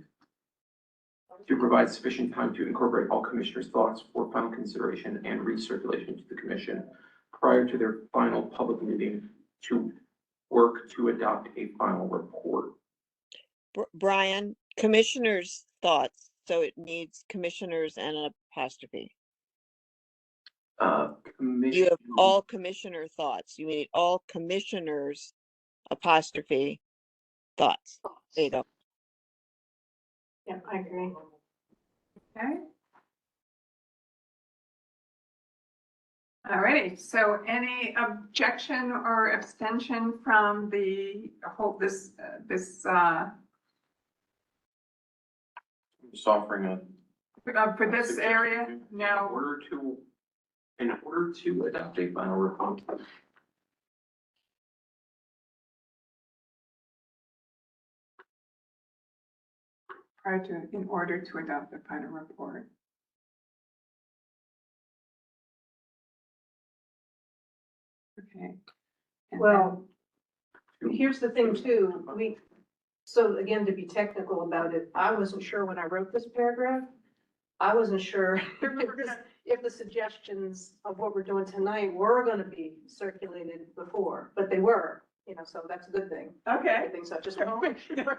To provide sufficient time to incorporate all commissioners' thoughts for final consideration and recirculation to the commission prior to their final public meeting to work to adopt a final report. Brian, commissioners' thoughts, so it needs commissioners and an apostrophe. You have all commissioner thoughts. You need all commissioners apostrophe thoughts. There you go. Yeah, I agree. Okay. All righty, so any objection or abstention from the whole, this Just offering a. for this area? No. In order to adopt a final report. In order to adopt the final report. Okay. And Well, here's the thing too, so again, to be technical about it, I wasn't sure when I wrote this paragraph. I wasn't sure if the suggestions of what we're doing tonight were gonna be circulated before, but they were, so that's a good thing. then- Okay. I think so, just want to make sure.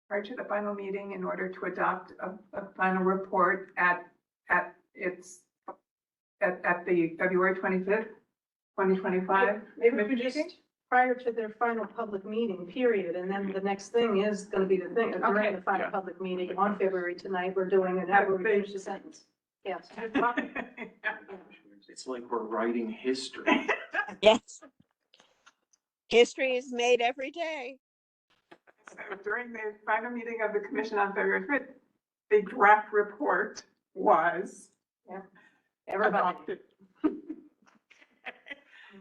Prior to the final meeting, in order to adopt a final report at the February 25th, 2025. Maybe we just, prior to their final public meeting, period, and then the next thing is gonna be the thing, during Okay. the final public meeting on February tonight, we're doing it, how we finish the sentence. Yes. It's like we're writing history. Yes. History is made every day. So during the final meeting of the commission on February 5th, the draft report was Everybody adopted.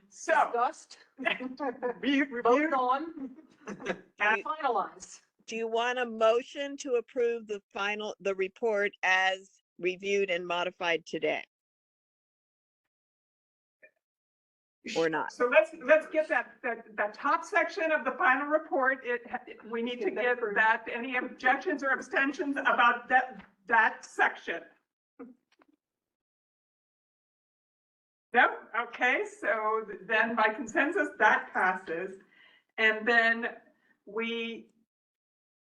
So, discussed, voted on, and finalized. Do you want a motion to approve the report as reviewed and modified today? Or not? so let's get that top section of the final report. We need to get that, any objections or abstentions about that section. No, okay, so then by consensus, that passes. And then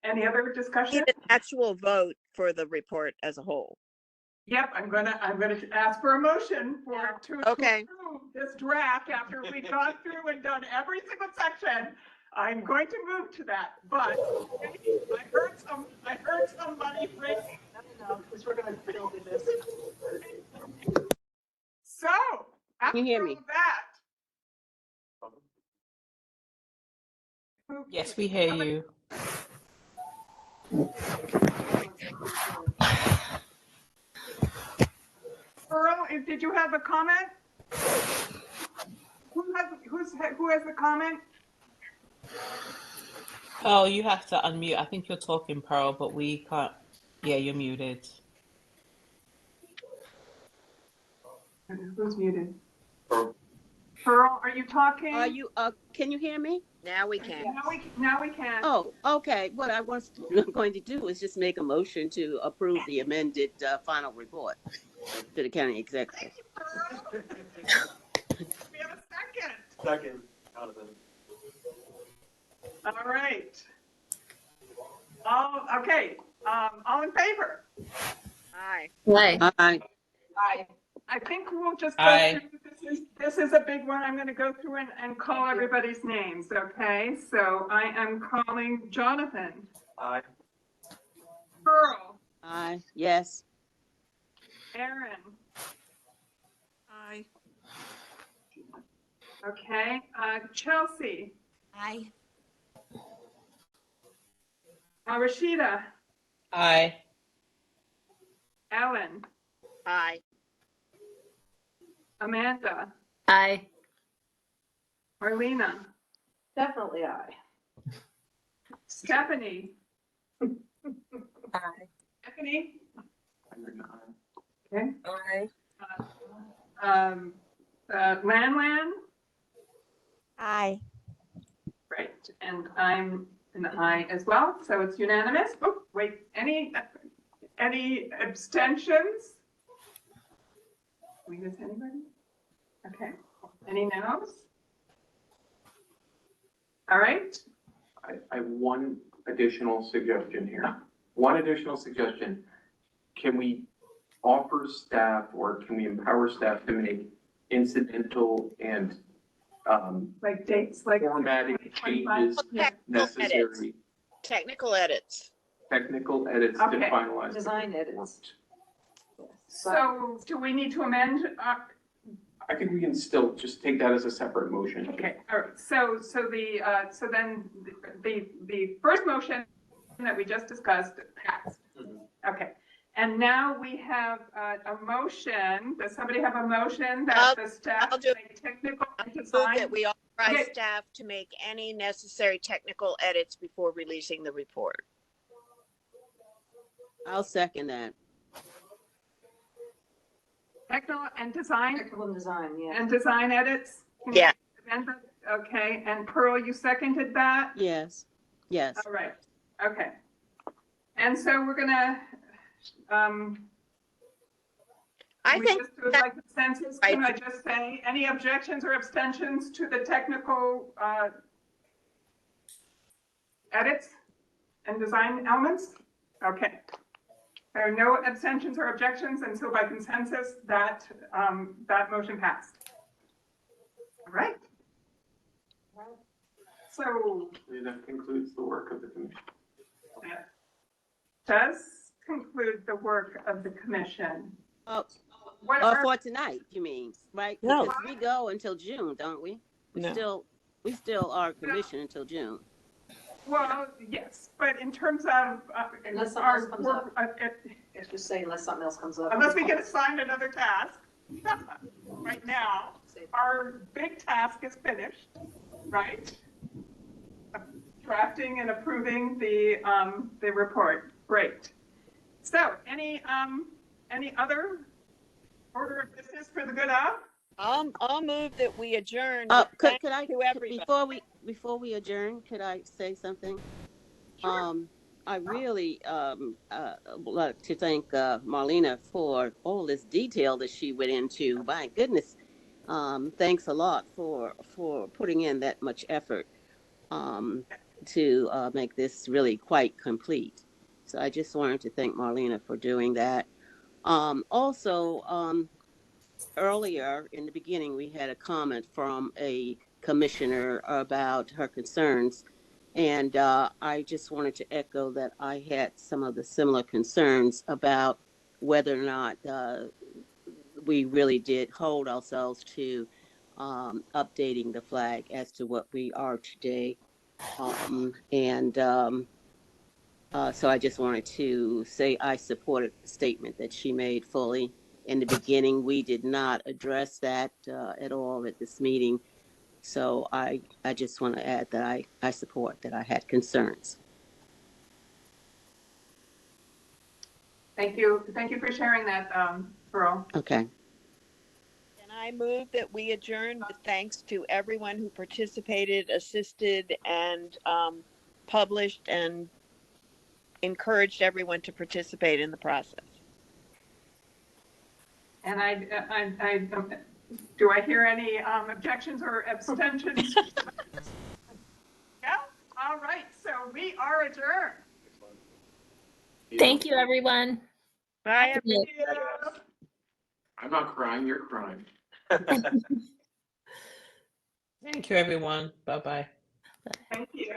any other discussion? Need an actual vote for the report as a whole. Yep, I'm gonna ask for a motion to Okay. approve this draft after we've gone through and done every single section. I'm going to move to that, but I heard somebody raising. No, because we're gonna build this. So, after Can you hear me? that. Yes, we hear you. Earl, did you have a comment? Who has the comment? Oh, you have to unmute. I think you're talking, Pearl, but we can't. Yeah, you're muted. Who's muted? Pearl, are you talking? Are you, can you hear me? Now we can. Now we can. Oh, okay. What I'm going to do is just make a motion to approve the amended final report to the county executive. We have a second. Second. Jonathan. All right. Okay, all in favor? Aye. Aye. I think we'll just go Aye. through, this is a big one. I'm gonna go through and call everybody's names, okay? So I am calling Jonathan, Aye. Pearl, Aye. Yes. Aaron, Aye. okay, Chelsea, Aye. Rashida, Aye. Ellen, Aye. Amanda, Aye. Marlena, Definitely aye. Stephanie, Aye. Stephanie, Aye. okay, Aye. Lan, Aye. right, and I'm an aye as well, so it's unanimous. Oh, wait, any abstentions? Did we miss anybody? Okay, any no's? All right, I have one additional suggestion here. One additional suggestion. Can we offer staff or can we empower staff to make incidental and like dates, like. formatting 25? changes Yeah. necessary, Technical edits. technical edits to Okay. finalize? the Design edits. report? So do we need to amend? I think we can still just take that as a separate motion. Okay, all right, so then the first motion that we just discussed passed. Okay, and now we have a motion. Does somebody have a motion that the staff I'll do make technical and Move design? that we authorize Okay. staff to make any necessary technical edits before releasing the report. I'll second that. Technical and design Technical and design, yeah. and design edits? Can you Yeah. amend that? Okay, and Pearl, you seconded that? Yes. Yes. All right, okay. And so we're gonna, I we think just do it that- by consensus. Can I just say, any objections or abstentions to the technical, edits and design elements? Okay. There are no abstentions or objections, and so by consensus, that motion passed. All right. So That concludes the work of the commission. that does conclude the work of the commission. Oh, What are, for tonight, you mean, right? No. Because we go until June, don't we? No. We still are commissioned until June. well, yes, but in terms of Unless something our else comes work, Let's just say unless something else comes up. unless we get assigned another task, right now, our big task is finished, right? Drafting and approving the report. Great. So, any other order of business for the good of? I'll move that we adjourn. Could Thank I, you, everybody. before we adjourn, could I say something? Sure. I really would like to thank Marlena for all this detail that she went into. My goodness, thanks a lot for putting in that much effort to make this really quite complete. So I just wanted to thank Marlena for doing that. Also, earlier in the beginning, we had a comment from a commissioner about her concerns. And I just wanted to echo that I had some of the similar concerns about whether or not we really did hold ourselves to updating the flag as to what we are today. So I just wanted to say I supported the statement that she made fully. In the beginning, we did not address that at all at this meeting. So I just want to add that I support that I had concerns. Thank you for sharing that, Pearl. Okay. And I move that we adjourn with thanks to everyone who participated, assisted, and published and encouraged everyone to participate in the process. And do I hear any objections or abstentions? Yeah, all right, so we are adjourned. Thank you, everyone. Bye, everyone. I'm not crying, you're crying. Thank you, everyone. Bye-bye. Thank you.